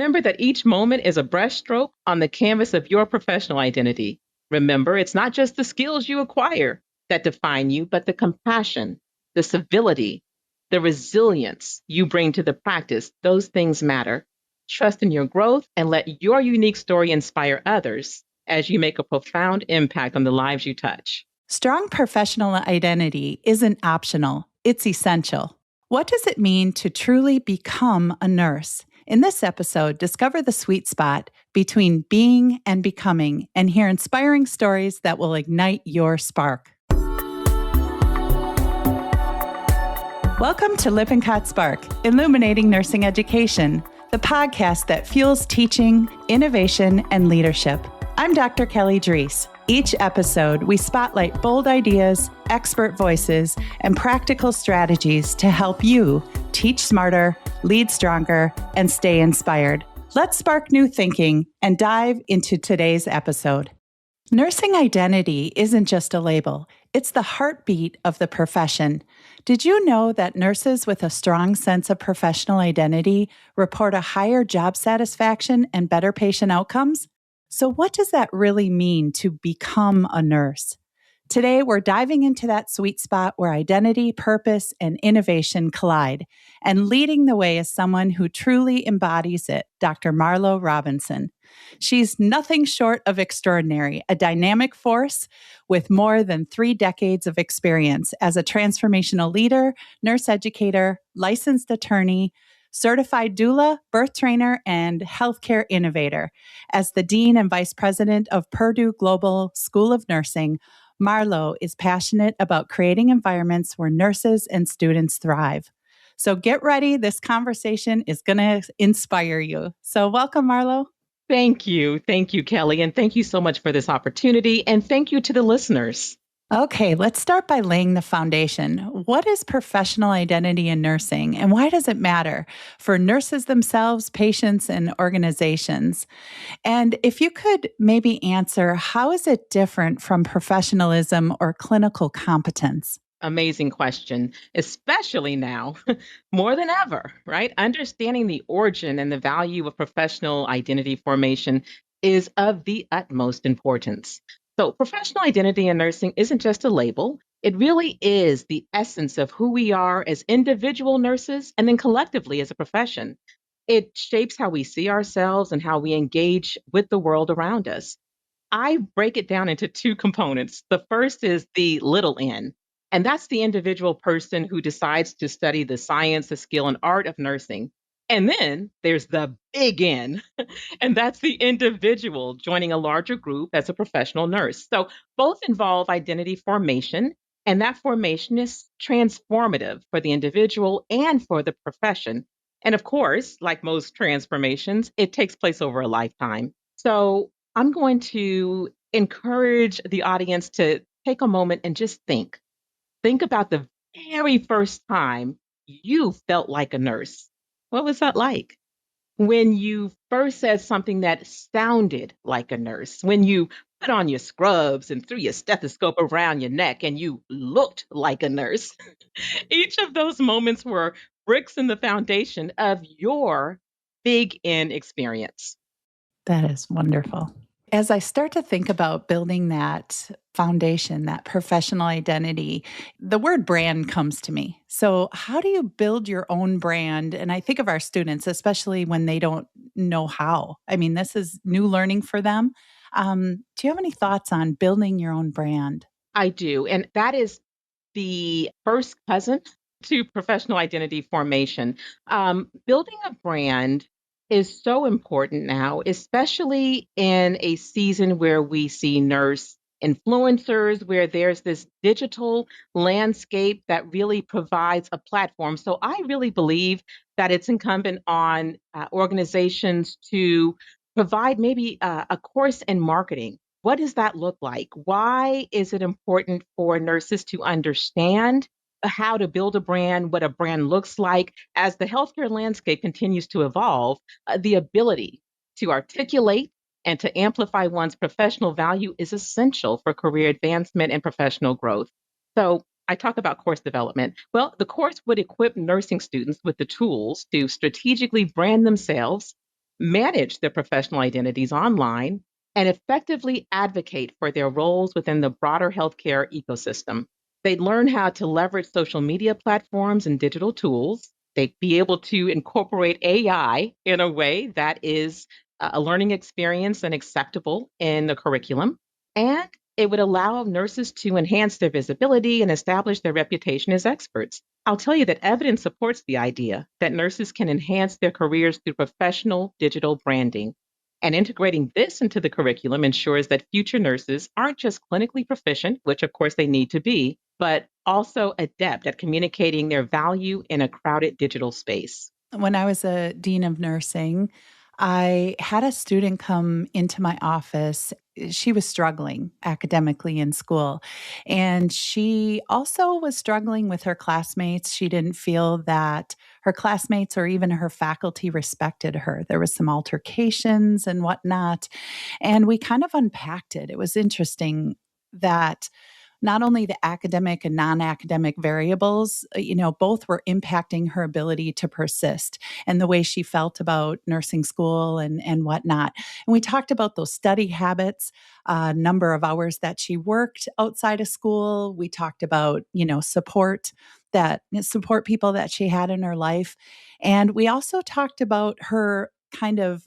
Remember that each moment is a brushstroke on the canvas of your professional identity. Remember, it's not just the skills you acquire that define you, but the compassion, the civility, the resilience you bring to the practice. Those things matter. Trust in your growth and let your unique story inspire others as you make a profound impact on the lives you touch. Strong professional identity isn't optional, it's essential. What does it mean to truly become a nurse? In this episode, discover the sweet spot between being and becoming and hear inspiring stories that will ignite your spark. Welcome to Lippincott Spark, Illuminating Nursing Education, the podcast that fuels teaching, innovation, and leadership. I'm Dr. Kelly Drees. Each episode, we spotlight bold ideas, expert voices, and practical strategies to help you teach smarter, lead stronger, and stay inspired. Let's spark new thinking and dive into today's episode. Nursing identity isn't just a label, it's the heartbeat of the profession. Did you know that nurses with a strong sense of professional identity report a higher job satisfaction and better patient outcomes? So what does that really mean to become a nurse? Today, we're diving into that sweet spot where identity, purpose, and innovation collide. And leading the way is someone who truly embodies it, Dr. Marlo Robinson. She's nothing short of extraordinary, a dynamic force with more than 3 decades of experience as a transformational leader, nurse educator, licensed attorney, certified doula, birth trainer, and healthcare innovator. As the Dean and Vice President of Purdue Global School of Nursing, Marlo is passionate about creating environments where nurses and students thrive. So get ready. This conversation is going to inspire you. So welcome, Marlo. Thank you. Thank you, Kelly. And thank you so much for this opportunity. And thank you to the listeners. Okay, let's start by laying the foundation. What is professional identity in nursing, and why does it matter for nurses themselves, patients, and organizations? And if you could maybe answer, how is it different from professionalism or clinical competence? Amazing question, especially now, more than ever, right? Understanding the origin and the value of professional identity formation is of the utmost importance. So, professional identity in nursing isn't just a label, it really is the essence of who we are as individual nurses and then collectively as a profession. It shapes how we see ourselves and how we engage with the world around us. I break it down into 2 components. The first is the little n, and that's the individual person who decides to study the science, the skill, and art of nursing. And then there's the big N, and that's the individual joining a larger group as a professional nurse. So both involve identity formation, and that formation is transformative for the individual and for the profession. And of course, like most transformations, it takes place over a lifetime. So I'm going to encourage the audience to take a moment and just think. Think about the very first time you felt like a nurse. What was that like? When you first said something that sounded like a nurse, when you put on your scrubs and threw your stethoscope around your neck and you looked like a nurse. Each of those moments were bricks in the foundation of your big N experience. That is wonderful. As I start to think about building that foundation, that professional identity, the word brand comes to me. So, how do you build your own brand? And I think of our students, especially when they don't know how. I mean, this is new learning for them. Do you have any thoughts on building your own brand? I do. And that is the first cousin to professional identity formation. Building a brand is so important now, especially in a season where we see nurse influencers, where there's this digital landscape that really provides a platform. So I really believe that it's incumbent on organizations to provide maybe a course in marketing. What does that look like? Why is it important for nurses to understand how to build a brand, what a brand looks like as the healthcare landscape continues to evolve? The ability to articulate and to amplify one's professional value is essential for career advancement and professional growth. So, I talk about course development. Well, the course would equip nursing students with the tools to strategically brand themselves manage their professional identities online, and effectively advocate for their roles within the broader healthcare ecosystem. They'd learn how to leverage social media platforms and digital tools. They'd be able to incorporate AI in a way that is a learning experience and acceptable in the curriculum. And it would allow nurses to enhance their visibility and establish their reputation as experts. I'll tell you that evidence supports the idea that nurses can enhance their careers through professional digital branding. And integrating this into the curriculum ensures that future nurses aren't just clinically proficient, which of course they need to be, but also adept at communicating their value in a crowded digital space. When I was a dean of nursing, I had a student come into my office. She was struggling academically in school, and she also was struggling with her classmates. She didn't feel that her classmates or even her faculty respected her. There was some altercations and whatnot, and we kind of unpacked it. It was interesting that not only the academic and non-academic variables, both were impacting her ability to persist and the way she felt about nursing school and whatnot. And we talked about those study habits, number of hours that she worked outside of school. We talked about, support people that she had in her life. And we also talked about her kind of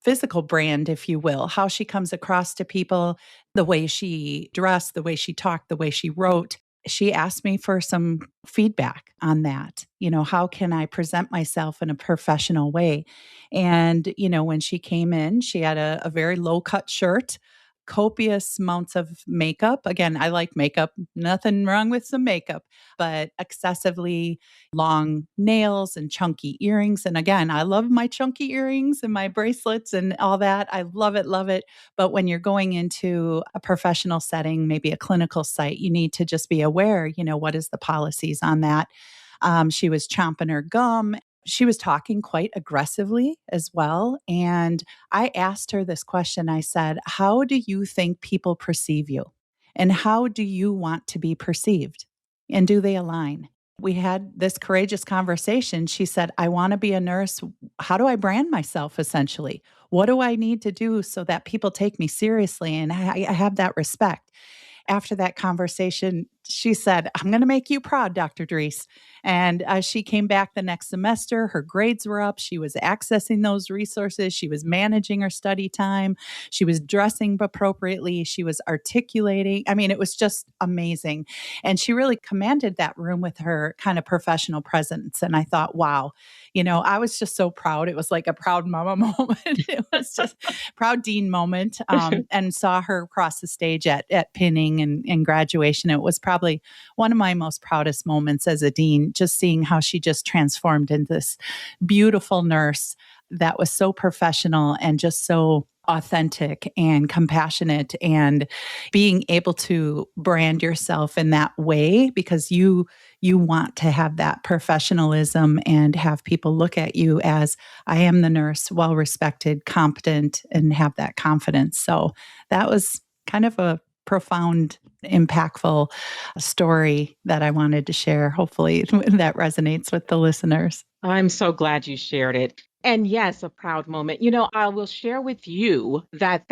physical brand, if you will, how she comes across to people, the way she dressed, the way she talked, the way she wrote. She asked me for some feedback on that. How can I present myself in a professional way? And, when she came in, she had a very low cut shirt, copious amounts of makeup. Again, I like makeup, nothing wrong with some makeup, but excessively long nails and chunky earrings. And again, I love my chunky earrings and my bracelets and all that. I love it, love it. But when you're going into a professional setting, maybe a clinical site, you need to just be aware, what is the policies on that? She was chomping her gum. She was talking quite aggressively as well. And I asked her this question. I said, how do you think people perceive you? And how do you want to be perceived? And do they align? We had this courageous conversation. She said, I want to be a nurse. How do I brand myself essentially? What do I need to do so that people take me seriously and I have that respect? After that conversation, she said, I'm going to make you proud, Dr. Drees. And she came back the next semester. Her grades were up. She was accessing those resources. She was managing her study time. She was dressing appropriately. She was articulating. I mean, it was just amazing. And she really commanded that room with her kind of professional presence. And I thought, wow, I was just so proud. It was like a proud mama moment. It was just proud dean moment. And saw her cross the stage at pinning and graduation. It was probably one of my most proudest moments as a dean, just seeing how she just transformed into this beautiful nurse that was so professional and just so authentic and compassionate, and being able to brand yourself in that way because you want to have that professionalism and have people look at you as, I am the nurse, well respected, competent, and have that confidence. So that was kind of a profound, impactful story that I wanted to share. Hopefully that resonates with the listeners. I'm so glad you shared it. And yes, a proud moment. I will share with you that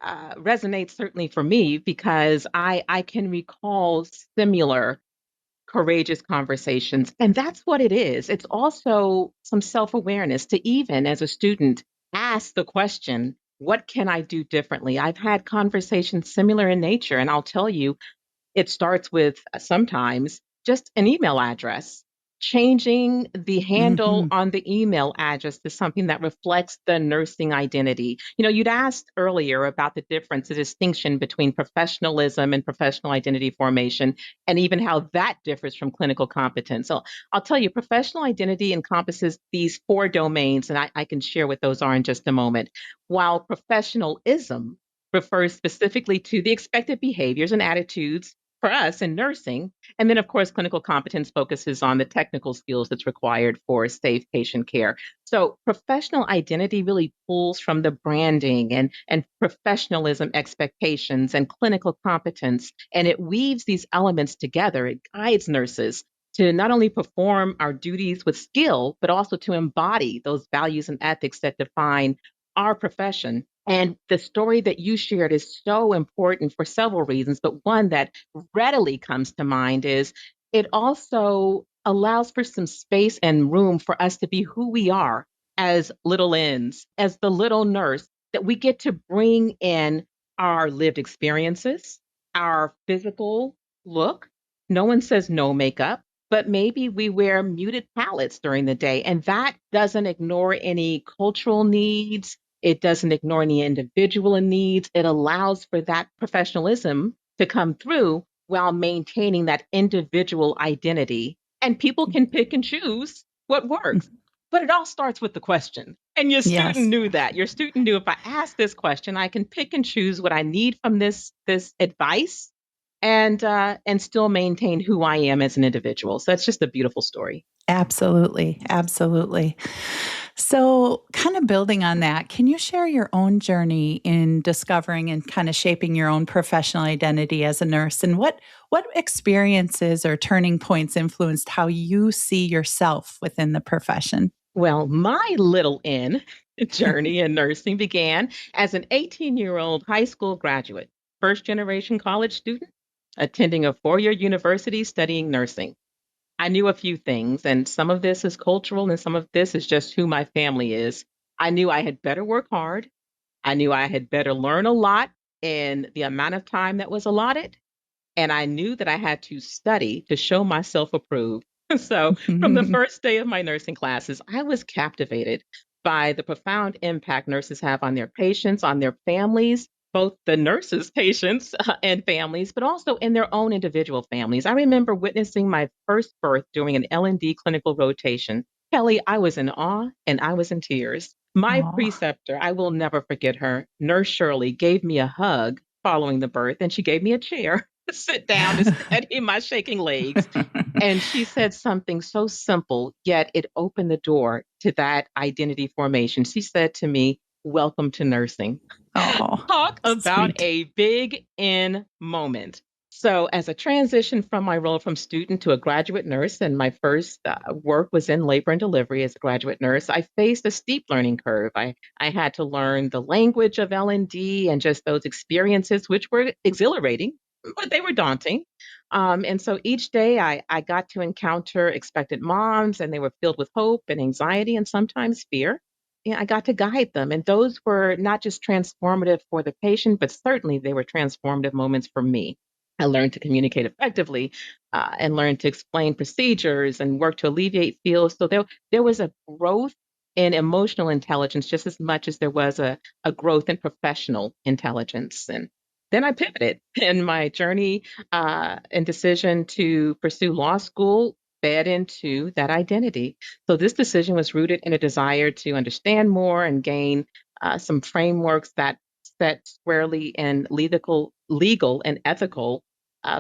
resonates certainly for me because I can recall similar courageous conversations. And that's what it is. It's also some self awareness to, even as a student, ask the question, what can I do differently? I've had conversations similar in nature, and I'll tell you, it starts with sometimes just an email address. Changing the handle Mm-hmm. on the email address to something that reflects the nursing identity. You'd asked earlier about the difference, the distinction between professionalism and professional identity formation, and even how that differs from clinical competence. So I'll tell you, professional identity encompasses these four domains, and I can share what those are in just a moment. While professionalism refers specifically to the expected behaviors and attitudes for us in nursing. And then, of course, clinical competence focuses on the technical skills that's required for safe patient care. So, professional identity really pulls from the branding and professionalism expectations and clinical competence, and it weaves these elements together. It guides nurses to not only perform our duties with skill, but also to embody those values and ethics that define our profession. And the story that you shared is so important for several reasons, but one that readily comes to mind is it also allows for some space and room for us to be who we are as little ends, as the little nurse, that we get to bring in our lived experiences, our physical look. No one says no makeup, but maybe we wear muted palettes during the day, and that doesn't ignore any cultural needs. It doesn't ignore any individual needs. It allows for that professionalism to come through while maintaining that individual identity. And people can pick and choose what works. But it all starts with the question. And your student Yes. knew that. Your student knew if I ask this question, I can pick and choose what I need from this advice and still maintain who I am as an individual. So it's just a beautiful story. Absolutely. Absolutely. So, kind of building on that, can you share your own journey in discovering and kind of shaping your own professional identity as a nurse, and what experiences or turning points influenced how you see yourself within the profession? Well, my little N journey in nursing began as an 18-year-old high school graduate, first generation college student, attending a 4 year university studying nursing. I knew a few things, and some of this is cultural, and some of this is just who my family is. I knew I had better work hard. I knew I had better learn a lot in the amount of time that was allotted. And I knew that I had to study to show myself approved. So, from the first day of my nursing classes, I was captivated by the profound impact nurses have on their patients, on their families, both the nurses' patients and families, but also in their own individual families. I remember witnessing my first birth during an L&D clinical rotation. Kelly, I was in awe and I was in tears. My Oh. preceptor, I will never forget her, Nurse Shirley, gave me a hug following the birth, and she gave me a chair to sit down to steady my shaking legs. And she said something so simple, yet it opened the door to that identity formation. She said to me, "Welcome to nursing." Oh, Talk about sweet. a big in moment. So, as a transition from my role from student to a graduate nurse, and my first work was in labor and delivery as a graduate nurse, I faced a steep learning curve. I had to learn the language of L&D and just those experiences, which were exhilarating, but they were daunting. And so each day I got to encounter expectant moms, and they were filled with hope and anxiety and sometimes fear. Yeah, I got to guide them. And those were not just transformative for the patient, but certainly they were transformative moments for me. I learned to communicate effectively and learned to explain procedures and work to alleviate feels. So there was a growth in emotional intelligence just as much as there was a growth in professional intelligence. And then I pivoted in my journey and decision to pursue law school fed into that identity. So this decision was rooted in a desire to understand more and gain some frameworks that set squarely in legal and ethical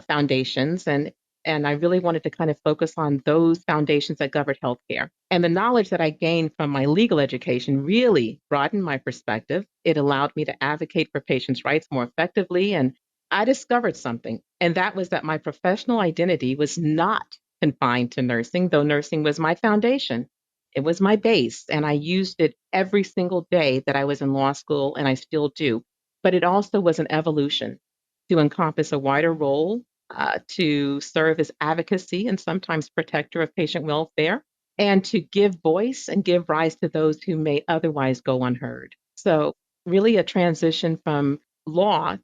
foundations, and I really wanted to kind of focus on those foundations that governed healthcare. And the knowledge that I gained from my legal education really broadened my perspective. It allowed me to advocate for patients' rights more effectively, and I discovered something, and that was that my professional identity was not confined to nursing, though nursing was my foundation. It was my base, and I used it every single day that I was in law school, and I still do. But it also was an evolution to encompass a wider role, to serve as advocacy and sometimes protector of patient welfare, and to give voice and give rise to those who may otherwise go unheard. So, really, a transition from law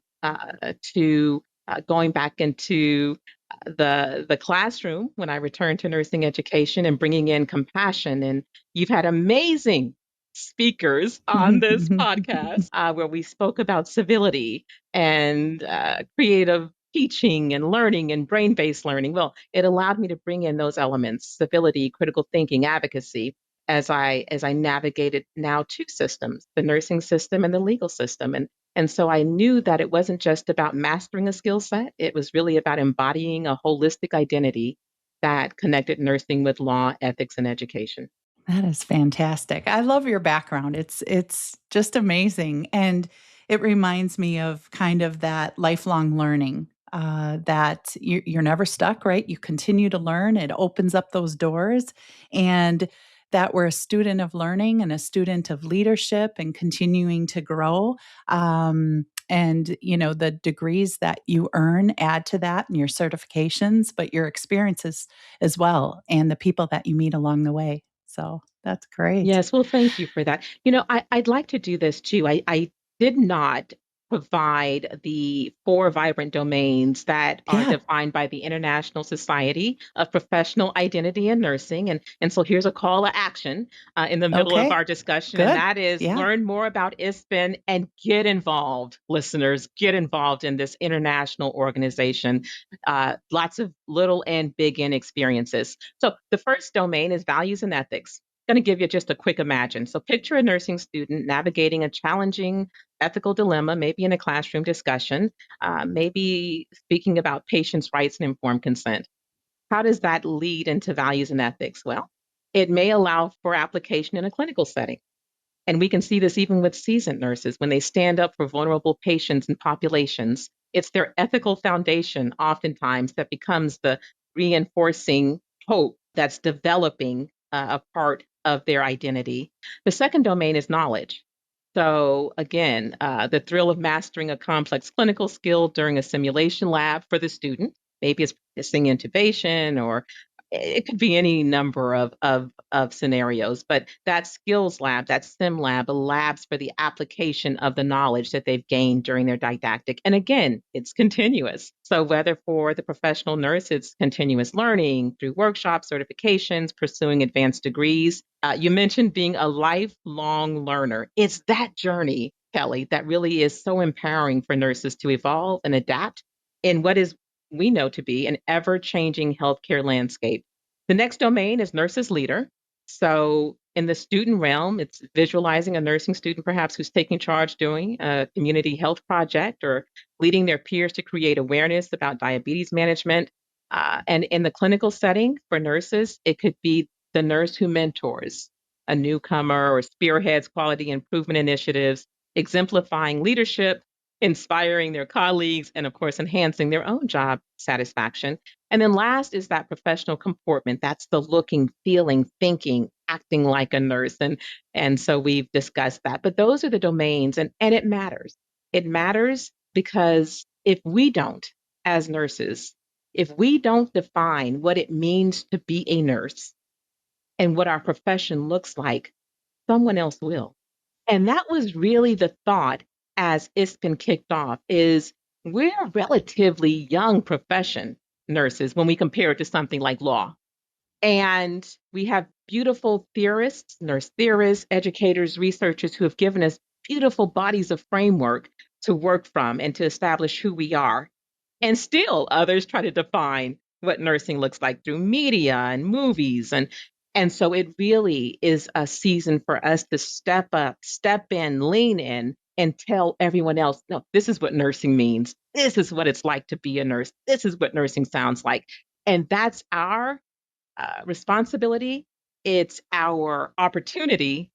to going back into the classroom when I returned to nursing education and bringing in compassion. And you've had amazing speakers on this podcast where we spoke about civility and creative teaching and learning and brain-based learning. Well, it allowed me to bring in those elements: civility, critical thinking, advocacy, as I navigated now two systems, the nursing system and the legal system. And so I knew that it wasn't just about mastering a skill set, it was really about embodying a holistic identity that connected nursing with law, ethics, and education. That is fantastic. I love your background. It's just amazing, and it reminds me of kind of that lifelong learning that you're never stuck, right? You continue to learn. It opens up those doors. And that we're a student of learning and a student of leadership and continuing to grow. And, the degrees that you earn add to that and your certifications, but your experiences as well and the people that you meet along the way. So that's great. Yes, well, thank you for that. I'd like to do this too. I did not provide the four vibrant domains that are Yeah. defined by the International Society of Professional Identity in Nursing. And so here's a call to action in the middle of Okay. our discussion, and Good. that is Yeah. learn more about ISPN and get involved, listeners. Get involved in this international organization. Lots of little and big N experiences. So the first domain is values and ethics. Going to give you just a quick imagine. So picture a nursing student navigating a challenging ethical dilemma, maybe in a classroom discussion, maybe speaking about patients' rights and informed consent. How does that lead into values and ethics? Well, it may allow for application in a clinical setting. And we can see this even with seasoned nurses when they stand up for vulnerable patients and populations. It's their ethical foundation, oftentimes, that becomes the reinforcing hope that's developing a part of their identity. The second domain is knowledge. So, again, the thrill of mastering a complex clinical skill during a simulation lab for the student. Maybe it's practicing intubation, or it could be any number of scenarios, but that skills lab, that sim lab, labs for the application of the knowledge that they've gained during their didactic. And again, it's continuous. So whether for the professional nurse, it's continuous learning through workshops, certifications, pursuing advanced degrees. You mentioned being a lifelong learner. It's that journey, Kelly, that really is so empowering for nurses to evolve and adapt in what is we know to be an ever changing healthcare landscape. The next domain is nurses leader. So, in the student realm, it's visualizing a nursing student perhaps who's taking charge doing a community health project or leading their peers to create awareness about diabetes management. And in the clinical setting for nurses, it could be the nurse who mentors a newcomer or spearheads quality improvement initiatives, exemplifying leadership, inspiring their colleagues, and of course, enhancing their own job satisfaction. And then last is that professional comportment. That's the looking, feeling, thinking, acting like a nurse. And so we've discussed that. But those are the domains, and it matters. It matters because if we don't, as nurses, if we don't define what it means to be a nurse and what our profession looks like, someone else will. And that was really the thought as ISPN kicked off is we're a relatively young profession, nurses, when we compare it to something like law. And we have beautiful theorists, nurse theorists, educators, researchers who have given us beautiful bodies of framework to work from and to establish who we are. And still others try to define what nursing looks like through media and movies. And so it really is a season for us to step up, step in, lean in, and tell everyone else, no, this is what nursing means. This is what it's like to be a nurse. This is what nursing sounds like. And that's our responsibility, it's our opportunity,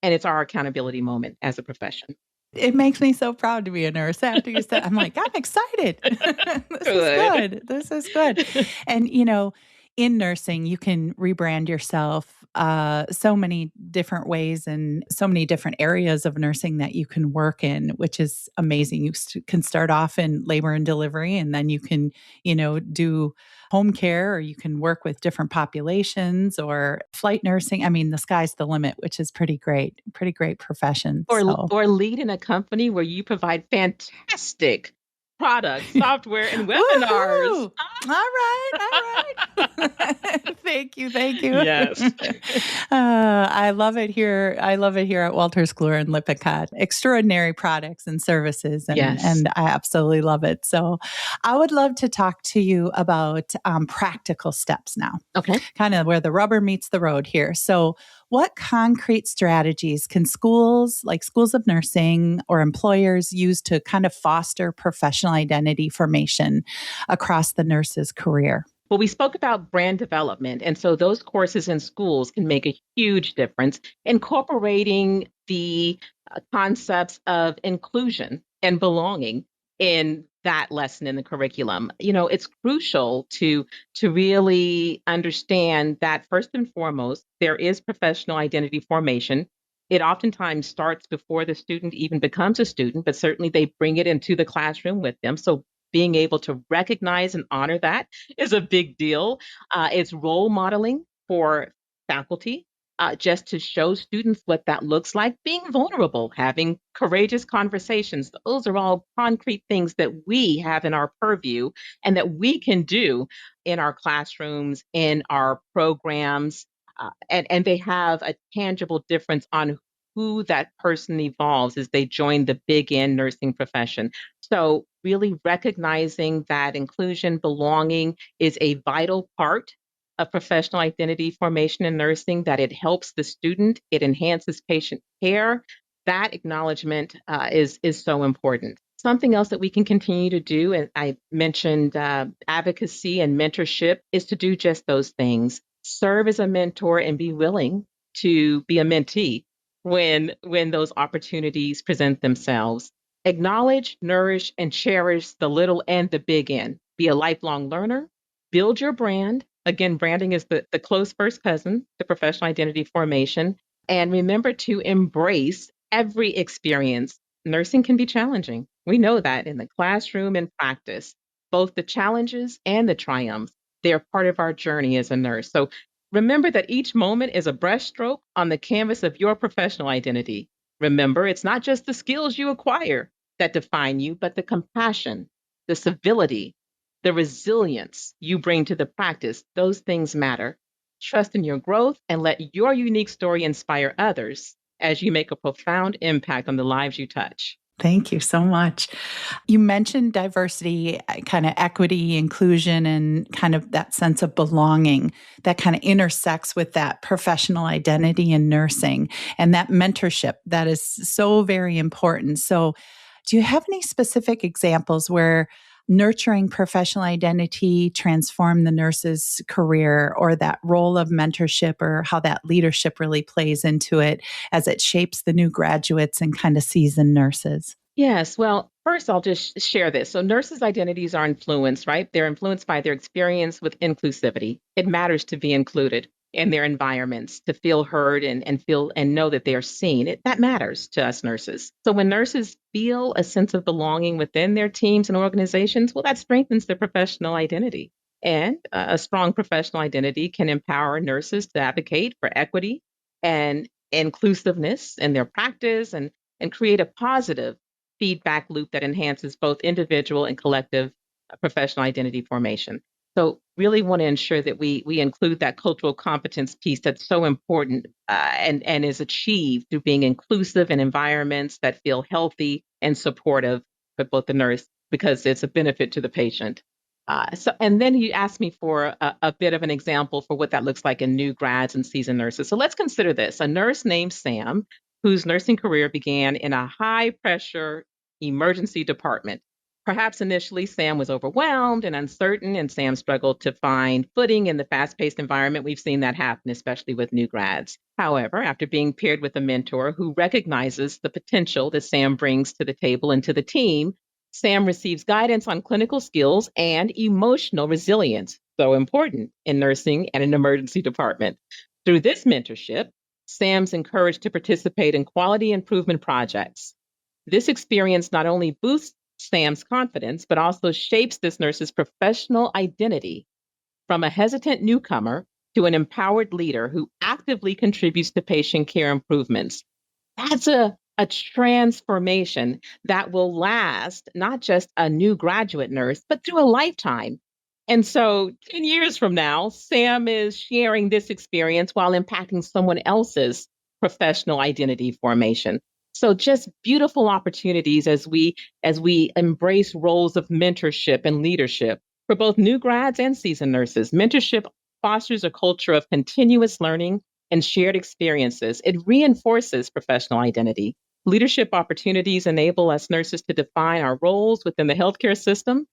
and it's our accountability moment as a profession. It makes me so proud to be a nurse. After you said, I'm like, I'm excited. This is Good. good. This is good. And, in nursing, you can rebrand yourself so many different ways and so many different areas of nursing that you can work in, which is amazing. You can start off in labor and delivery, and then you can, do home care, or you can work with different populations or flight nursing. I mean, the sky's the limit, which is pretty great profession. So, Or lead in a company where you provide fantastic products, software, and webinars. woohoo! All right, all right. Thank you, thank you. Yes. I love it here. I love it here at Walters Kluwer and Lippincott. Extraordinary products and services, and Yes. I absolutely love it. So, I would love to talk to you about practical steps now, Okay. kind of where the rubber meets the road here. So, what concrete strategies can schools, like schools of nursing or employers, use to kind of foster professional identity formation across the nurse's career? Well, we spoke about brand development. And so those courses in schools can make a huge difference, incorporating the concepts of inclusion and belonging in that lesson in the curriculum. It's crucial to really understand that first and foremost, there is professional identity formation. It oftentimes starts before the student even becomes a student, but certainly they bring it into the classroom with them. So being able to recognize and honor that is a big deal. It's role modeling for faculty, just to show students what that looks like, being vulnerable, having courageous conversations. Those are all concrete things that we have in our purview and that we can do in our classrooms, in our programs, and they have a tangible difference on who that person evolves as they join the big N nursing profession. So, really recognizing that inclusion, belonging is a vital part of professional identity formation in nursing, that it helps the student, it enhances patient care. That acknowledgement is so important. Something else that we can continue to do, and I mentioned advocacy and mentorship, is to do just those things. Serve as a mentor and be willing to be a mentee when those opportunities present themselves. Acknowledge, nourish, and cherish the little and the big N. Be a lifelong learner, build your brand. Again, branding is the close first cousin to professional identity formation. And remember to embrace every experience. Nursing can be challenging. We know that in the classroom and practice, both the challenges and the triumphs, they're part of our journey as a nurse. So remember that each moment is a brushstroke on the canvas of your professional identity. Remember, it's not just the skills you acquire that define you, but the compassion, the civility, the resilience you bring to the practice. Those things matter. Trust in your growth and let your unique story inspire others as you make a profound impact on the lives you touch. Thank you so much. You mentioned diversity, kind of equity, inclusion, and kind of that sense of belonging that kind of intersects with that professional identity in nursing and that mentorship that is so very important. So, do you have any specific examples where nurturing professional identity transformed the nurse's career, or that role of mentorship, or how that leadership really plays into it as it shapes the new graduates and kind of seasoned nurses? Yes. Well, first, I'll just share this. So, nurses' identities are influenced, right? They're influenced by their experience with inclusivity. It matters to be included in their environments, to feel heard and feel and know that they are seen. That matters to us nurses. So, when nurses feel a sense of belonging within their teams and organizations, well, that strengthens their professional identity. And a strong professional identity can empower nurses to advocate for equity and inclusiveness in their practice and create a positive feedback loop that enhances both individual and collective professional identity formation. So, really want to ensure that we include that cultural competence piece that's so important, and is achieved through being inclusive in environments that feel healthy and supportive for both the nurse, because it's a benefit to the patient. And then you asked me for a bit of an example for what that looks like in new grads and seasoned nurses. So let's consider this: a nurse named Sam, whose nursing career began in a high pressure emergency department. Perhaps initially Sam was overwhelmed and uncertain, and Sam struggled to find footing in the fast paced environment. We've seen that happen, especially with new grads. However, after being paired with a mentor who recognizes the potential that Sam brings to the table and to the team, Sam receives guidance on clinical skills and emotional resilience, so important in nursing and an emergency department. Through this mentorship, Sam's encouraged to participate in quality improvement projects. This experience not only boosts Sam's confidence, but also shapes this nurse's professional identity from a hesitant newcomer to an empowered leader who actively contributes to patient care improvements. That's a transformation that will last not just a new graduate nurse, but through a lifetime. And so 10 years from now, Sam is sharing this experience while impacting someone else's professional identity formation. So just beautiful opportunities as we embrace roles of mentorship and leadership for both new grads and seasoned nurses. Mentorship fosters a culture of continuous learning and shared experiences. It reinforces professional identity. Leadership opportunities enable us nurses to define our roles within the healthcare system,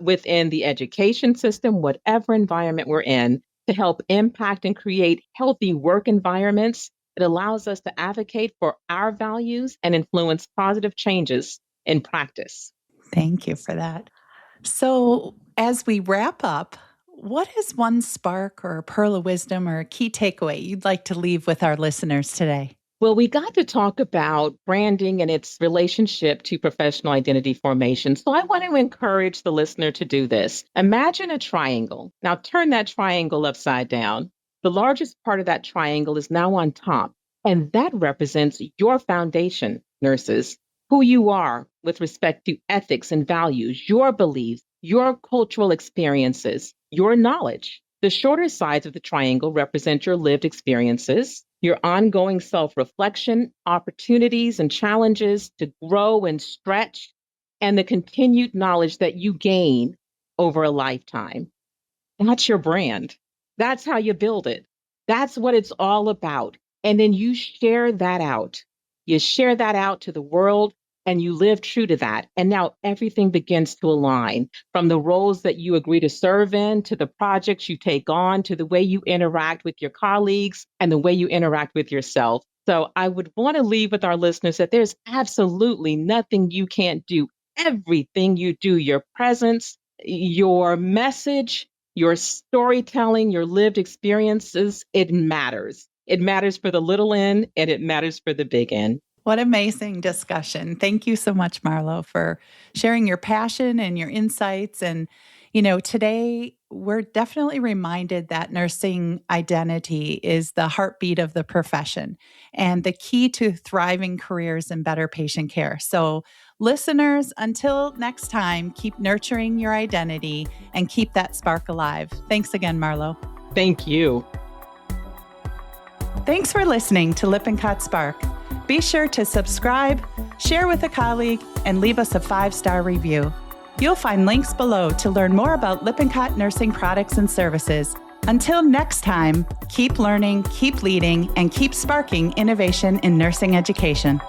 within the education system, whatever environment we're in, to help impact and create healthy work environments. It allows us to advocate for our values and influence positive changes in practice. Thank you for that. So, as we wrap up, what is one spark or a pearl of wisdom or a key takeaway you'd like to leave with our listeners today? Well, we got to talk about branding and its relationship to professional identity formation. So I want to encourage the listener to do this. Imagine a triangle. Now turn that triangle upside down. The largest part of that triangle is now on top, and that represents your foundation, nurses, who you are with respect to ethics and values, your beliefs, your cultural experiences, your knowledge. The shorter sides of the triangle represent your lived experiences, your ongoing self reflection, opportunities and challenges to grow and stretch, and the continued knowledge that you gain over a lifetime. That's your brand. That's how you build it. That's what it's all about. And then you share that out. You share that out to the world and you live true to that. And now everything begins to align from the roles that you agree to serve in, to the projects you take on, to the way you interact with your colleagues and the way you interact with yourself. So I would want to leave with our listeners that there's absolutely nothing you can't do. Everything you do, your presence, your message, your storytelling, your lived experiences, it matters. It matters for the little N and it matters for the big N. What amazing discussion. Thank you so much, Marlo, for sharing your passion and your insights. And, today we're definitely reminded that nursing identity is the heartbeat of the profession and the key to thriving careers and better patient care. So, listeners, until next time, keep nurturing your identity and keep that spark alive. Thanks again, Marlo. Thank you. Thanks for listening to Lippincott Spark. Be sure to subscribe, share with a colleague, and leave us a 5-star review. You'll find links below to learn more about Lippincott nursing products and services. Until next time, keep learning, keep leading, and keep sparking innovation in nursing education.